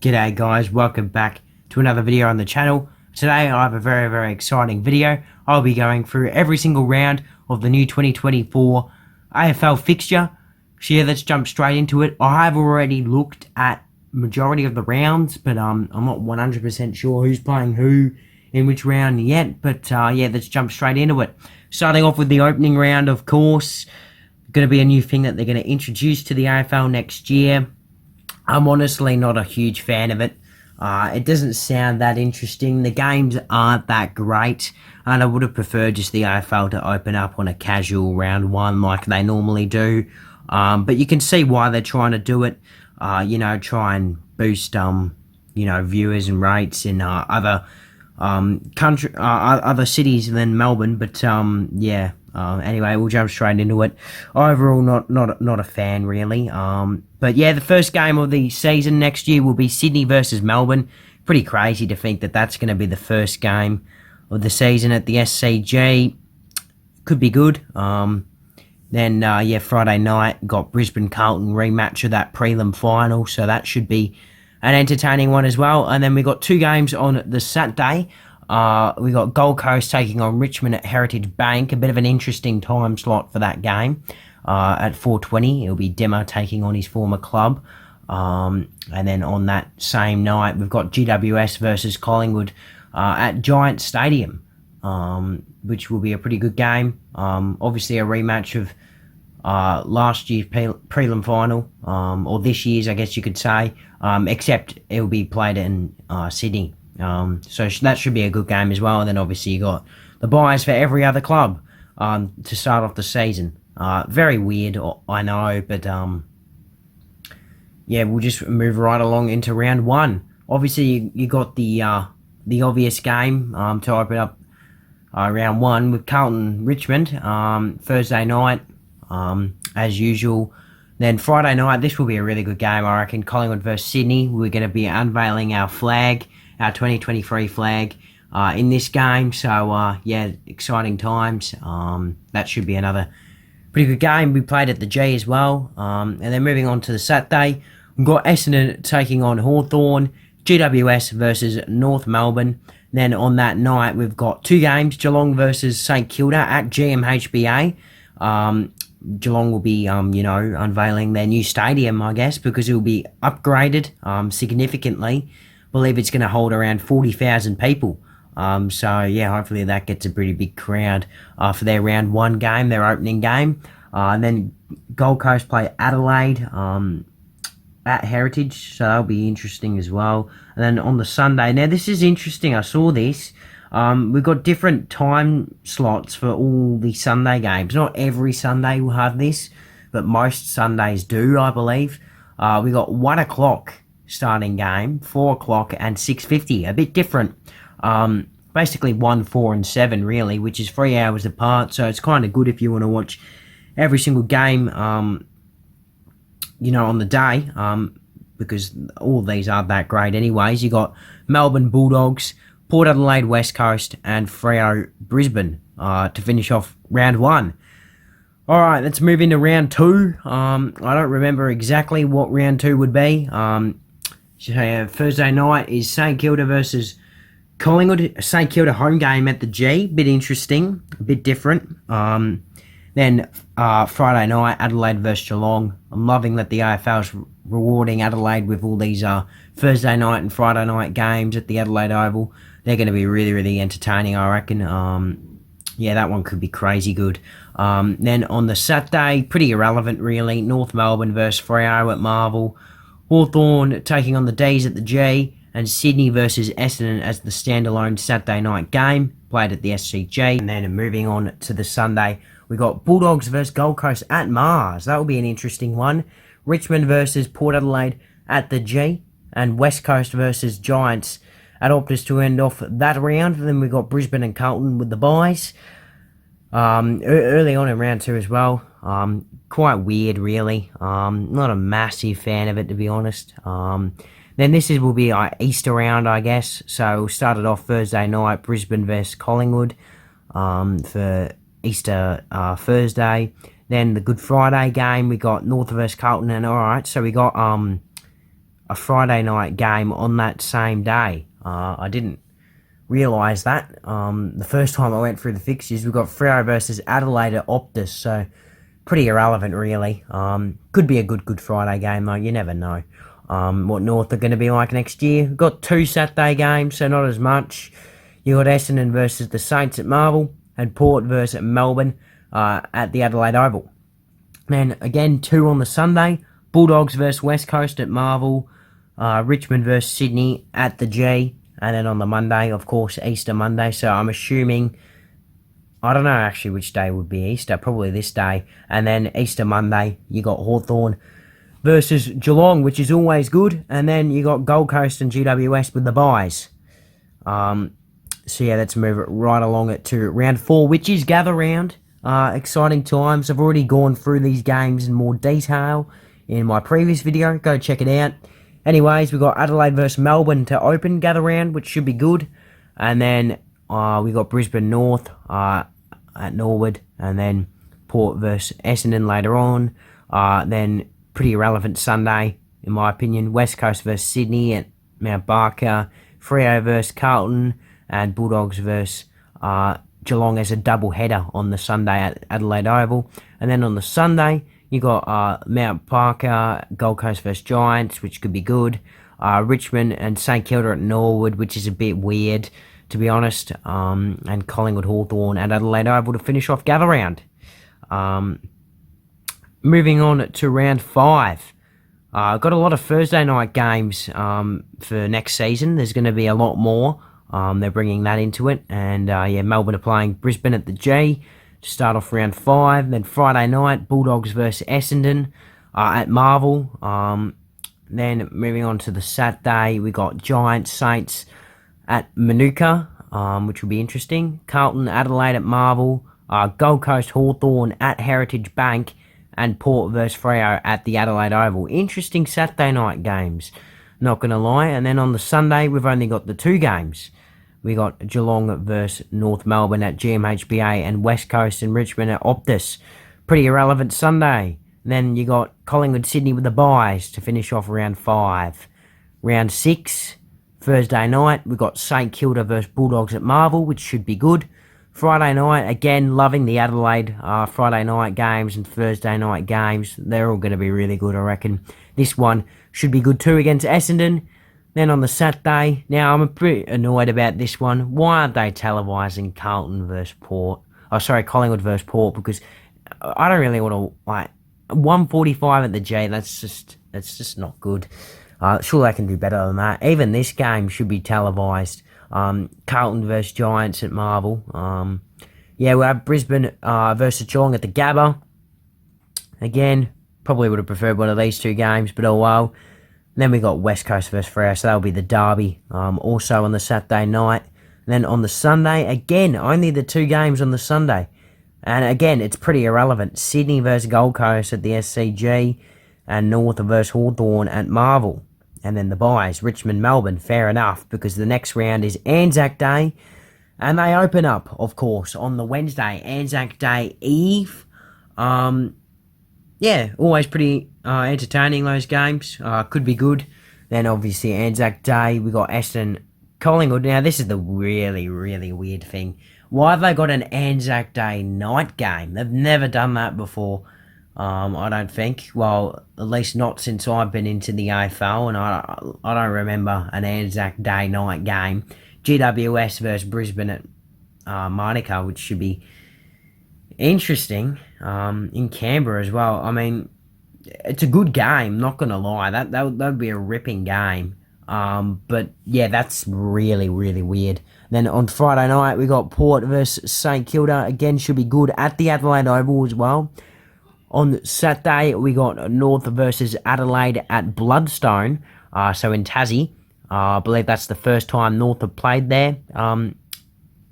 G'day guys, welcome back to another video on the channel. Today I have a very exciting video. I'll be going through every single round of the new 2024 AFL fixture. So yeah, let's jump straight into it. I have already looked at majority of the rounds, but I'm not 100% sure who's playing who in which round yet. But yeah, let's jump straight into it. Starting off with the opening round, of course. Going to be a new thing that they're going to introduce to the AFL next year. I'm honestly not a huge fan of it. It doesn't sound that interesting. The games aren't that great, and I would have preferred just the AFL to open up on a casual round one like they normally do. But you can see why they're trying to do it. Try and boost viewers and rates in other other cities than Melbourne. But yeah. Anyway, we'll jump straight into it. Overall, not a fan really. But yeah, the first game of the season next year will be Sydney versus Melbourne. Pretty crazy to think that that's going to be the first game of the season at the SCG. Could be good. Then yeah, Friday night got Brisbane Carlton rematch of that prelim final, so that should be an entertaining one as well. And then we got two games on the Saturday. We got Gold Coast taking on Richmond at Heritage Bank. A bit of an interesting time slot for that game. At 4:20, it'll be Demmer taking on his former club. And then on that same night, we've got GWS versus Collingwood at Giant Stadium, which will be a pretty good game. Obviously, a rematch of last year's prelim final, or this year's, I guess you could say, except it will be played in Sydney. So that should be a good game as well. And then obviously you got the buys for every other club to start off the season. Very weird, I know, but yeah, we'll just move right along into round one. Obviously you got the obvious game to open up round one with Carlton Richmond Thursday night as usual. Then Friday night, this will be a really good game, I reckon. Collingwood versus Sydney. We're going to be unveiling our flag, our 2023 flag in this game. So yeah, exciting times. That should be another pretty good game. We played at the G as well. And then moving on to the Saturday, we've got Essendon taking on Hawthorn, GWS versus North Melbourne. Then on that night, we've got two games, Geelong versus St Kilda at GMHBA. Geelong will be, unveiling their new stadium, I guess, because it will be upgraded significantly. I believe it's going to hold around 40,000 people. So, yeah, hopefully that gets a pretty big crowd for their round one game, their opening game. And then Gold Coast play Adelaide at Heritage, so that'll be interesting as well. And then on the Sunday, now this is interesting, I saw this. We've got different time slots for all the Sunday games. Not every Sunday will have this, but most Sundays do, I believe. We got 1 o'clock starting game, 4 o'clock and 6:50. A bit different. Basically 1, 4 and 7 really, which is 3 hours apart. So it's kind of good if you want to watch every single game, on the day, because all of these aren't that great anyways. You got Melbourne Bulldogs, Port Adelaide West Coast and Freo Brisbane to finish off round one. Alright, let's move into round two. I don't remember exactly what round two would be. Thursday night is St Kilda versus Collingwood. St Kilda home game at the G. Bit interesting, a bit different. Then Friday night, Adelaide versus Geelong. I'm loving that the AFL's rewarding Adelaide with all these Thursday night and Friday night games at the Adelaide Oval. They're going to be really entertaining, I reckon. Yeah, that one could be crazy good. Then on the Saturday, pretty irrelevant really. North Melbourne versus Freo at Marvel. Hawthorn taking on the D's at the G. And Sydney versus Essendon as the standalone Saturday night game, played at the SCG. And then moving on to the Sunday, we got Bulldogs versus Gold Coast at Mars. That will be an interesting one. Richmond versus Port Adelaide at the G. And West Coast versus Giants at Optus to end off that round. And then we got Brisbane and Carlton with the buys. Early on in round two as well. Quite weird, really. Not a massive fan of it, to be honest. Then this will be our Easter round, I guess. So we'll start it off Thursday night, Brisbane versus Collingwood for Easter Thursday. Then the Good Friday game, we got North versus Carlton. And alright, so we got a Friday night game on that same day. I didn't realise that. The first time I went through the fixtures, we got Freo versus Adelaide at Optus, so pretty irrelevant, really. Could be a good Friday game, though. You never know what North are going to be like next year. We've got 2 Saturday games, so not as much. You got Essendon versus the Saints at Marvel, and Port versus Melbourne at the Adelaide Oval. Then again, 2 on the Sunday. Bulldogs versus West Coast at Marvel. Richmond versus Sydney at the G. And then on the Monday, of course, Easter Monday. So I'm assuming, I don't know actually which day would be Easter. Probably this day. And then Easter Monday, you got Hawthorn versus Geelong, which is always good. And then you got Gold Coast and GWS with the byes. So yeah, let's move it right along to round 4, which is Gather Round. Exciting times. I've already gone through these games in more detail in my previous video. Go check it out. Anyways, we've got Adelaide versus Melbourne to open Gather Round, which should be good. And then we got Brisbane North at Norwood. And then Port versus Essendon later on. Then pretty irrelevant Sunday, in my opinion. West Coast versus Sydney at Mount Barker. Freo versus Carlton. And Bulldogs versus Geelong as a double header on the Sunday at Adelaide Oval. And then on the Sunday, you got Mount Barker, Gold Coast versus Giants, which could be good. Richmond and St Kilda at Norwood, which is a bit weird, to be honest. And Collingwood Hawthorn at Adelaide Oval to finish off Gather Round. Moving on to round 5. Got a lot of Thursday night games for next season. There's going to be a lot more. They're bringing that into it. And yeah, Melbourne are playing Brisbane at the G to start off round 5. Then Friday night, Bulldogs versus Essendon at Marvel. Then moving on to the Saturday, we got Giants Saints at Manuka, which will be interesting. Carlton Adelaide at Marvel. Gold Coast Hawthorn at Heritage Bank. And Port versus Freo at the Adelaide Oval. Interesting Saturday night games, not going to lie. And then on the Sunday, we've only got the 2 games. We got Geelong versus North Melbourne at GMHBA and West Coast and Richmond at Optus. Pretty irrelevant Sunday. And then you got Collingwood Sydney with the byes to finish off round 5. Round 6, Thursday night, we got St Kilda versus Bulldogs at Marvel, which should be good. Friday night, again, loving the Adelaide Friday night games and Thursday night games. They're all going to be really good, I reckon. This one should be good too against Essendon. Then on the Saturday, now I'm a bit annoyed about this one. Why aren't they televising Carlton versus Port? Oh, sorry, Collingwood versus Port, because I don't really want to, like, 1:45 at the G, that's just not good. Sure they can do better than that. Even this game should be televised. Carlton versus Giants at Marvel. Yeah, we have Brisbane versus Geelong at the Gabba. Again, probably would have preferred one of these 2 games, but oh well. Then we got West Coast versus Freo, so that'll be the derby. Also on the Saturday night. And then on the Sunday, again, only the 2 games on the Sunday. And again, it's pretty irrelevant. Sydney versus Gold Coast at the SCG. And North versus Hawthorn at Marvel. And then the byes, Richmond, Melbourne, fair enough, because the next round is Anzac Day. And they open up, of course, on the Wednesday, Anzac Day Eve. Yeah, always pretty entertaining, those games. Could be good. Then, obviously, Anzac Day, we got Essendon, Collingwood. Now, this is the really, really weird thing. Why have they got an Anzac Day night game? They've never done that before, I don't think. Well, at least not since I've been into the AFL, and I don't remember an Anzac Day night game. GWS versus Brisbane at Monica, which should be interesting, in Canberra as well. I mean, it's a good game, not gonna lie. That would be a ripping game. But yeah, that's really, really weird. Then on Friday night, we got Port versus St Kilda. Again, should be good at the Adelaide Oval as well. On Saturday, we got North versus Adelaide at Bloodstone. So in Tassie, I believe that's the first time North have played there.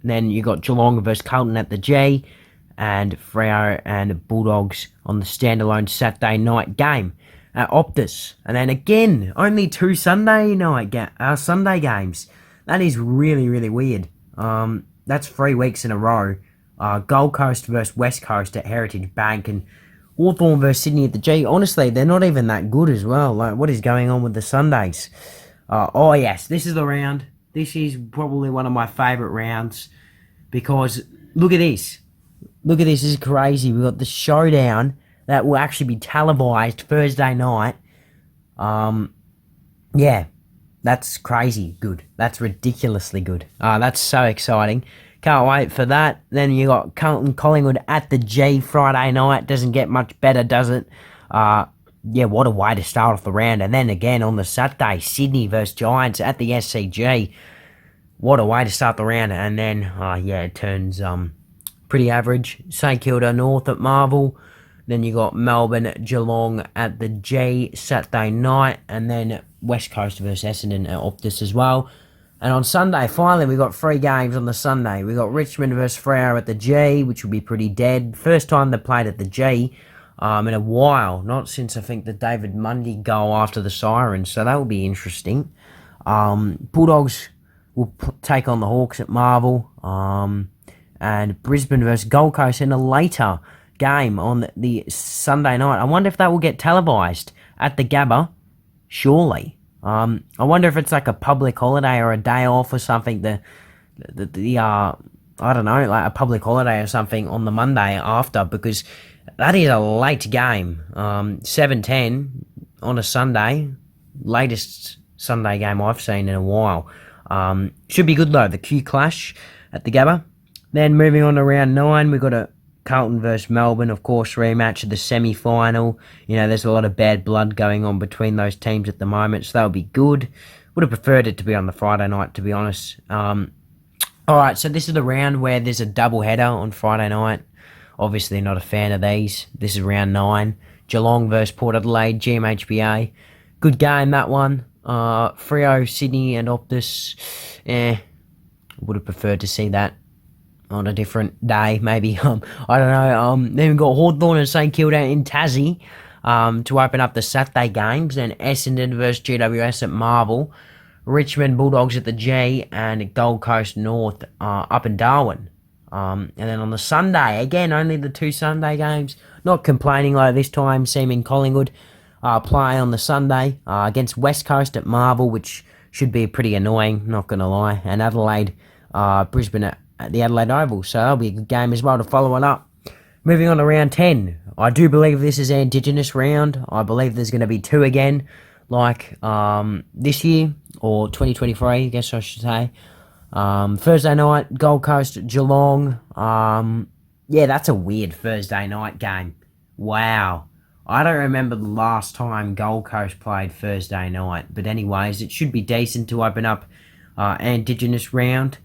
Then you got Geelong versus Carlton at the G. And Freo and Bulldogs on the standalone Saturday night game at Optus. And then again, only 2 Sunday games. That is really, really weird. That's 3 weeks in a row. Gold Coast versus West Coast at Heritage Bank. And Hawthorn versus Sydney at the G. Honestly, they're not even that good as well. Like, what is going on with the Sundays? Oh, yes, this is the round. This is probably one of my favourite rounds because look at this. Look at this. This is crazy. We've got the showdown that will actually be televised Thursday night. Yeah, that's crazy good. That's ridiculously good. That's so exciting. Can't wait for that. Then you got Carlton Collingwood at the G Friday night. Doesn't get much better, does it? Yeah, what a way to start off the round. And then again on the Saturday, Sydney versus Giants at the SCG. What a way to start the round. And then, yeah, it turns pretty average. St Kilda North at Marvel. Then you got Melbourne Geelong at the G Saturday night. And then West Coast versus Essendon at Optus as well. And on Sunday, finally, we got 3 games on the Sunday. We got Richmond versus Freo at the G, which will be pretty dead. First time they played at the G in a while. Not since, I think, the David Mundy goal after the Sirens. So that will be interesting. Bulldogs will take on the Hawks at Marvel. And Brisbane versus Gold Coast in a later game on the Sunday night. I wonder if that will get televised at the Gabba. Surely. I wonder if it's like a public holiday or a day off or something. I don't know, like a public holiday or something on the Monday after, because that is a late game. 7:10 on a Sunday, latest Sunday game I've seen in a while. Should be good though. The Q clash at the Gabba. Then moving on to round 9, we've got a Carlton versus Melbourne, of course, rematch of the semi-final. You know, there's a lot of bad blood going on between those teams at the moment, so that'll be good. Would have preferred it to be on the Friday night, to be honest. Alright, so this is the round where there's a double header on Friday night. Obviously not a fan of these. This is round 9. Geelong versus Port Adelaide, GMHBA. Good game, that one. Freo, Sydney and Optus. Would have preferred to see that on a different day, maybe. I don't know. Then we've got Hawthorn and St Kilda in Tassie to open up the Saturday games. Then Essendon versus GWS at Marvel. Richmond Bulldogs at the G. And Gold Coast North up in Darwin. And then on the Sunday, again, only the 2 Sunday games. Not complaining like this time, seeming Collingwood play on the Sunday against West Coast at Marvel, which should be pretty annoying, not going to lie. And Adelaide, Brisbane at the Adelaide Oval, so that'll be a good game as well to follow it up. Moving on to round 10. I do believe this is an Indigenous round. I believe there's going to be 2 again, like this year, or 2023, I guess I should say. Thursday night, Gold Coast, Geelong. Yeah, that's a weird Thursday night game. Wow. I don't remember the last time Gold Coast played Thursday night, but anyways, it should be decent to open up an Indigenous round.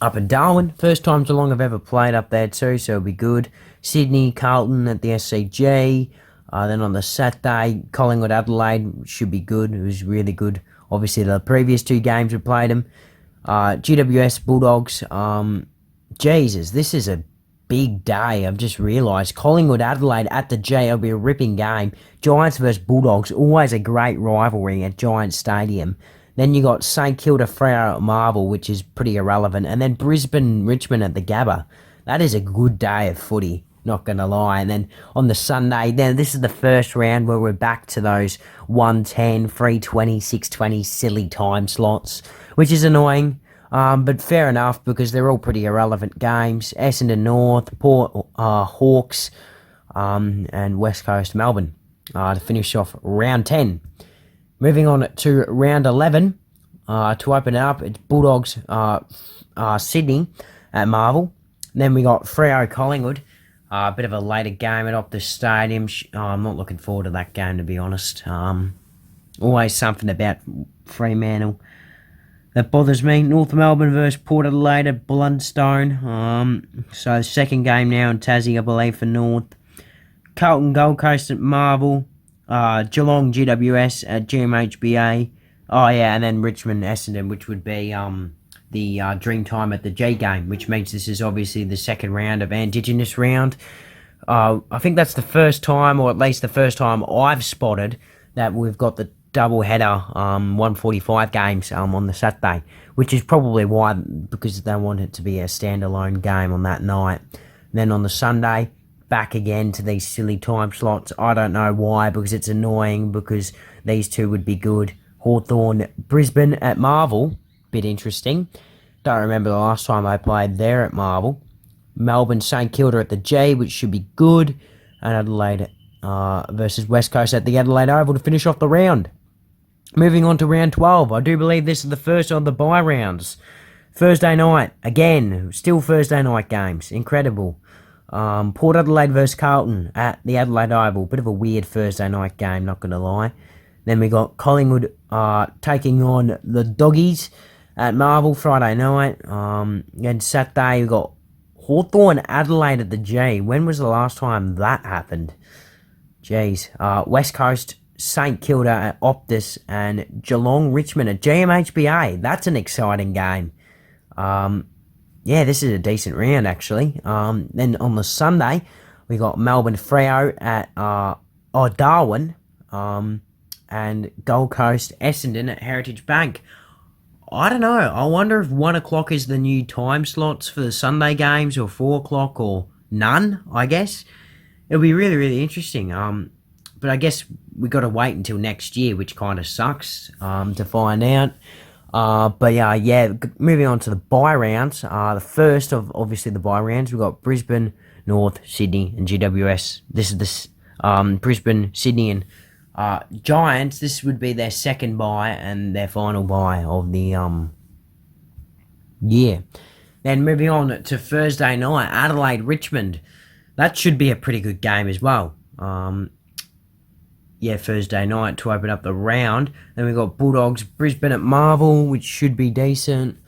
Up in Darwin, first time Geelong have ever played up there too, so it'll be good. Sydney, Carlton at the SCG. Then on the Saturday, Collingwood, Adelaide should be good. It was really good. Obviously, the previous 2 games we played them. GWS, Bulldogs. Jesus, this is a big day. I've just realised. Collingwood, Adelaide at the G. It'll be a ripping game. Giants versus Bulldogs. Always a great rivalry at Giants Stadium. Then you got St Kilda Freo at Marvel, which is pretty irrelevant. And then Brisbane Richmond at the Gabba. That is a good day of footy, not going to lie. And then on the Sunday, then this is the first round where we're back to those 1:10, 3:20, 6:20 silly time slots, which is annoying. But fair enough, because they're all pretty irrelevant games. Essendon North, Port Hawks, and West Coast Melbourne to finish off round 10. Moving on to round 11, to open it up, it's Bulldogs Sydney at Marvel. Then we got Freo Collingwood, a bit of a later game at Optus Stadium. I'm not looking forward to that game, to be honest. Always something about Fremantle that bothers me. North Melbourne versus Port Adelaide at Blundstone. So second game now in Tassie, I believe, for North. Carlton Gold Coast at Marvel. Geelong GWS at GMHBA. Oh yeah, and then Richmond Essendon, which would be the Dreamtime at the G game, which means this is obviously the second round of Indigenous round. I think that's the first time, or at least the first time I've spotted that we've got the double header 145 games on the Saturday, which is probably why, because they want it to be a standalone game on that night. And then on the Sunday, back again to these silly time slots. I don't know why, because it's annoying, because these two would be good. Hawthorn, Brisbane at Marvel, bit interesting. Don't remember the last time I played there at Marvel. Melbourne, St Kilda at the G, which should be good. And Adelaide versus West Coast at the Adelaide Oval to finish off the round. Moving on to round 12. I do believe this is the first of the bye rounds. Thursday night, again, still Thursday night games. Incredible. Port Adelaide versus Carlton at the Adelaide Oval. Bit of a weird Thursday night game, not going to lie. Then we got Collingwood taking on the Doggies at Marvel Friday night. Then Saturday we got Hawthorn Adelaide at the G. When was the last time that happened? Jeez. West Coast St Kilda at Optus and Geelong Richmond at GMHBA. That's an exciting game. Yeah, this is a decent round actually. Then on the Sunday we got Melbourne Freo at Darwin. And Gold Coast Essendon at Heritage Bank. I don't know. I wonder if 1 o'clock is the new time slots for the Sunday games, or 4 o'clock, or none, I guess. It'll be really, really interesting. But I guess we got to wait until next year, which kind of sucks to find out. But yeah, moving on to the bye rounds. The first of, obviously, the bye rounds, we've got Brisbane, North, Sydney, and GWS. This is the Brisbane, Sydney, and Giants. This would be their second bye and their final bye of the year. Then moving on to Thursday night, Adelaide Richmond. That should be a pretty good game as well. Yeah, Thursday night to open up the round. Then we got Bulldogs Brisbane at Marvel, which should be decent.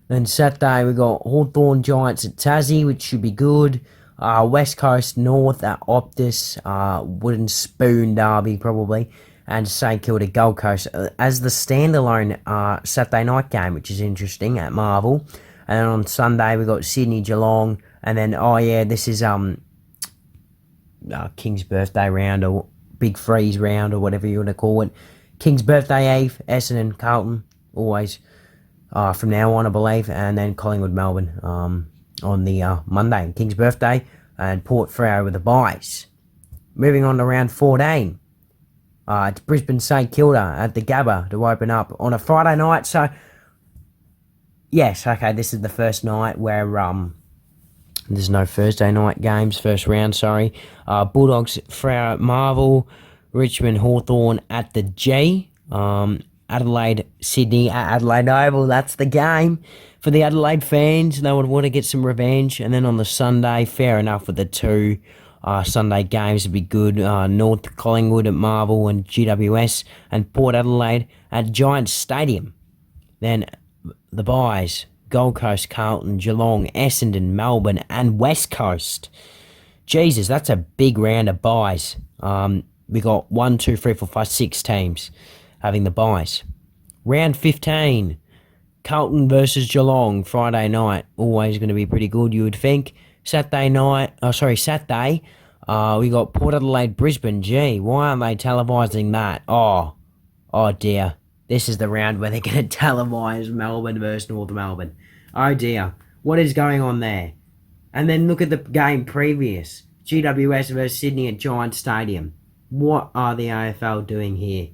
Then Saturday we got Hawthorn Giants at Tassie, which should be good. West Coast North at Optus, Wooden Spoon Derby probably, and St Kilda Gold Coast as the standalone Saturday night game, which is interesting at Marvel. And then on Sunday we got Sydney Geelong, and then this is King's birthday round, or Big Freeze round, or whatever you want to call it. King's birthday Eve, Essendon Carlton always from now on, I believe, and then Collingwood Melbourne on the Monday, King's birthday, and Port Freo with the byes. Moving on to round 14. It's Brisbane St Kilda at the Gabba to open up on a Friday night. So, yes, okay, this is the first night where there's no Thursday night games. First round, sorry. Bulldogs Freo at Marvel, Richmond Hawthorn at the G. Adelaide Sydney at Adelaide Oval. That's the game for the Adelaide fans. They would want to get some revenge. And then on the Sunday, fair enough with the two Sunday games would be good. North Collingwood at Marvel and GWS, and Port Adelaide at Giants Stadium. Then the byes: Gold Coast, Carlton, Geelong, Essendon, Melbourne, and West Coast. Jesus, that's a big round of byes. We got 1, 2, 3, 4, 5, 6 teams having the byes. Round 15. Carlton versus Geelong, Friday night. Always going to be pretty good, you would think. Saturday, we got Port Adelaide, Brisbane. Gee, why aren't they televising that? Oh dear. This is the round where they're going to televise Melbourne versus North Melbourne. Oh dear. What is going on there? And then look at the game previous. GWS versus Sydney at Giants Stadium. What are the AFL doing here?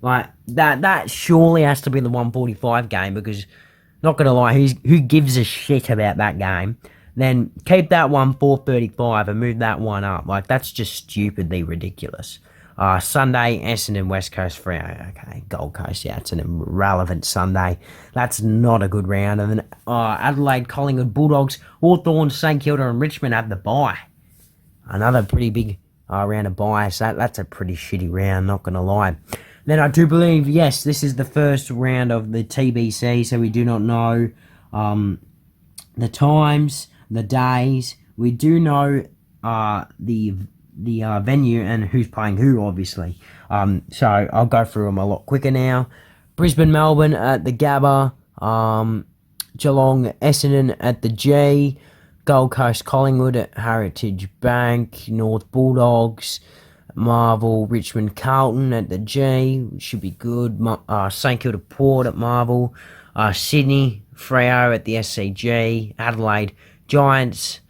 Like, that surely has to be the 145 game, because, not going to lie, who gives a shit about that game? Then keep that one 435 and move that one up. Like, that's just stupidly ridiculous. Sunday, Essendon, West Coast Freo. Okay, Gold Coast, yeah, it's an irrelevant Sunday. That's not a good round. And then Adelaide, Collingwood, Bulldogs, Hawthorn, St Kilda, and Richmond have the bye. Another pretty big round of byes. That's a pretty shitty round, not going to lie. Then I do believe, yes, this is the first round of the TBC, so we do not know the times, the days. We do know the venue and who's playing who, obviously. So I'll go through them a lot quicker now. Brisbane, Melbourne at the Gabba. Geelong, Essendon at the G. Gold Coast, Collingwood at Heritage Bank. North Bulldogs, Marvel, Richmond, Carlton at the G. Should be good. St Kilda, Port at Marvel. Sydney, Freo at the SCG. Adelaide, Giants.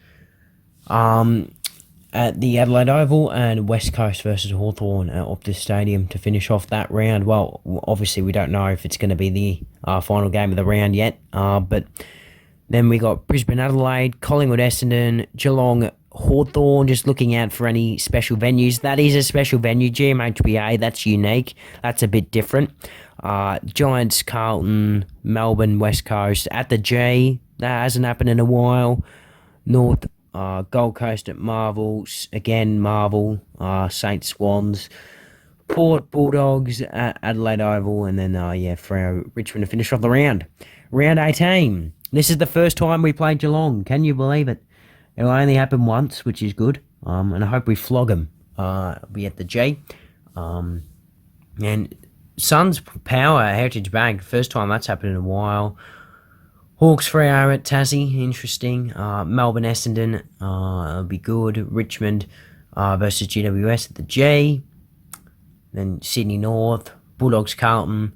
at the Adelaide Oval, and West Coast versus Hawthorn at Optus Stadium to finish off that round. Well, obviously we don't know if it's going to be the final game of the round yet, but then we got Brisbane Adelaide, Collingwood Essendon, Geelong Hawthorn, just looking out for any special venues. That is a special venue, GMHBA, that's unique, that's a bit different. Giants, Carlton, Melbourne, West Coast at the G, that hasn't happened in a while. North, Gold Coast at Marvel, again Marvel, Saints Swans, Port Bulldogs at Adelaide Oval, and then Freo Richmond to finish off the round. Round 18. This is the first time we played Geelong. Can you believe it? It'll only happen once, which is good. And I hope we flog them. It'll be at the G. And Suns Power Heritage Bank. First time that's happened in a while. Hawks Freo at Tassie. Interesting. Melbourne Essendon. It'll be good. Richmond versus GWS at the G. Then Sydney North. Bulldogs Carlton.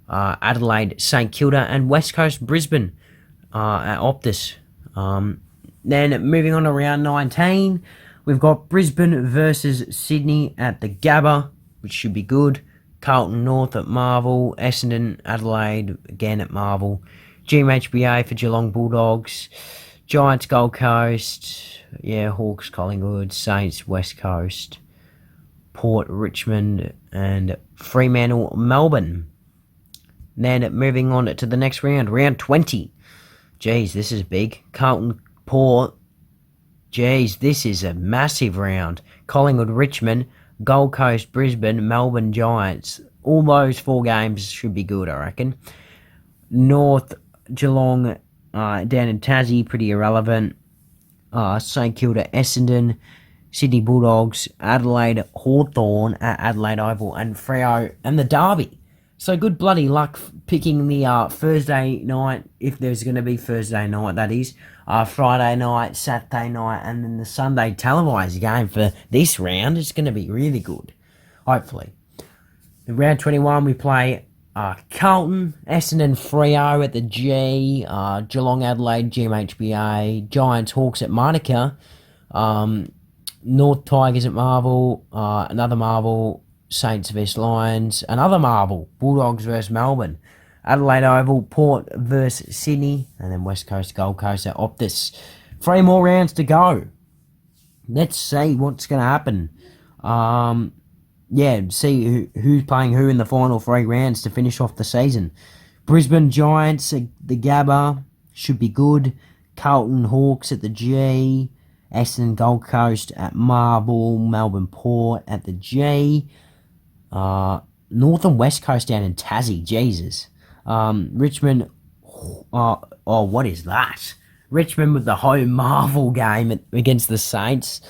Adelaide St Kilda. And West Coast Brisbane at Optus. Then moving on to round 19, we've got Brisbane versus Sydney at the Gabba, which should be good. Carlton North at Marvel, Essendon Adelaide again at Marvel, GMHBA for Geelong Bulldogs, Giants Gold Coast, Hawks Collingwood, Saints West Coast, Port Richmond and Fremantle Melbourne. Then moving on to the next round, round 20. Jeez, this is big. Carlton Port. Jeez, this is a massive round. Collingwood Richmond, Gold Coast Brisbane, Melbourne Giants. All those 4 games should be good, I reckon. North Geelong down in Tassie, pretty irrelevant. St Kilda Essendon, Sydney Bulldogs, Adelaide Hawthorn at Adelaide Oval, and Freo and the Derby. So good bloody luck picking the Thursday night, if there's going to be Thursday night, that is. Friday night, Saturday night, and then the Sunday televised game for this round. It's going to be really good, hopefully. In round 21, we play Carlton, Essendon, Freo at the G, Geelong Adelaide, GMHBA, Giants, Hawks at Monica, North Tigers at Marvel, another Marvel, Saints vs Lions, another Marvel, Bulldogs versus Melbourne, Adelaide Oval, Port versus Sydney, and then West Coast, Gold Coast at Optus. 3 more rounds to go. Let's see what's going to happen. See who's playing who in the final 3 rounds to finish off the season. Brisbane Giants at the Gabba should be good. Carlton Hawks at the G. Essendon Gold Coast at Marble. Melbourne Port at the G. North and West Coast down in Tassie. Jesus. Richmond. What is that? Richmond with the home Marvel game against the Saints.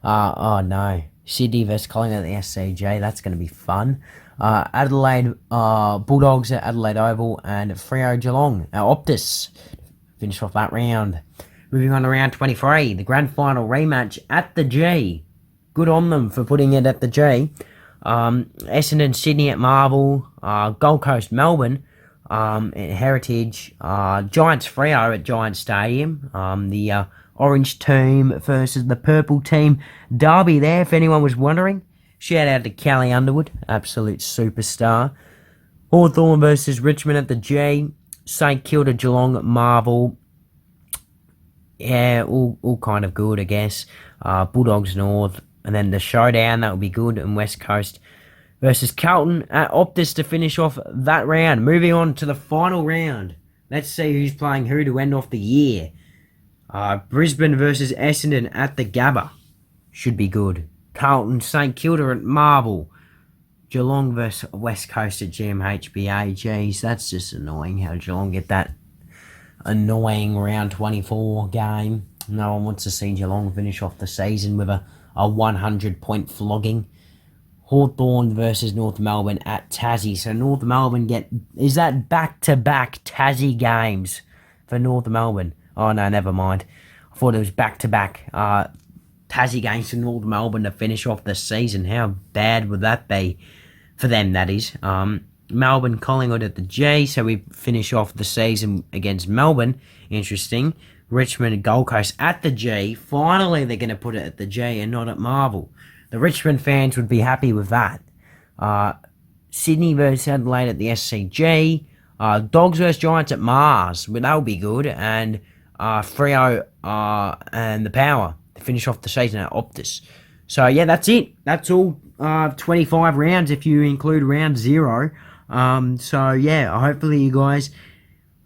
No. Sydney versus Collingwood at the SCG. That's going to be fun. Adelaide Bulldogs at Adelaide Oval, and Freo Geelong at Optus. Finish off that round. Moving on to round 23, the grand final rematch at the G. Good on them for putting it at the G. Essendon Sydney at Marvel, Gold Coast Melbourne at Heritage, Giants Freo at Giants Stadium. The orange team versus the purple team. Derby there, if anyone was wondering. Shout out to Callie Underwood, absolute superstar. Hawthorn versus Richmond at the G. St Kilda Geelong at Marvel. Yeah, all kind of good, I guess. Bulldogs North. And then the showdown, that would be good. And West Coast versus Carlton at Optus to finish off that round. Moving on to the final round. Let's see who's playing who to end off the year. Brisbane versus Essendon at the Gabba. Should be good. Carlton St Kilda at Marble. Geelong versus West Coast at GMHBA. Jeez, that's just annoying how Geelong get that annoying round 24 game. No one wants to see Geelong finish off the season with a 100-point flogging. Hawthorn versus North Melbourne at Tassie. So North Melbourne is that back-to-back Tassie games for North Melbourne? Oh no, never mind. I thought it was back-to-back Tassie games for North Melbourne to finish off the season. How bad would that be for them, that is? Melbourne Collingwood at the G, so we finish off the season against Melbourne. Interesting. Richmond and Gold Coast at the G. Finally, they're going to put it at the G and not at Marvel. The Richmond fans would be happy with that. Sydney versus Adelaide at the SCG. Dogs versus Giants at Mars. Well, that'll be good. And Freo and the Power to finish off the season at Optus. So, yeah, that's it. That's all 25 rounds if you include round 0. So, yeah, hopefully you guys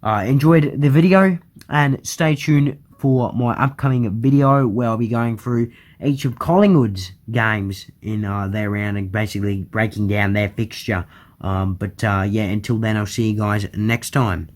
enjoyed the video. And stay tuned for my upcoming video where I'll be going through each of Collingwood's games in their round and basically breaking down their fixture. But yeah, until then, I'll see you guys next time.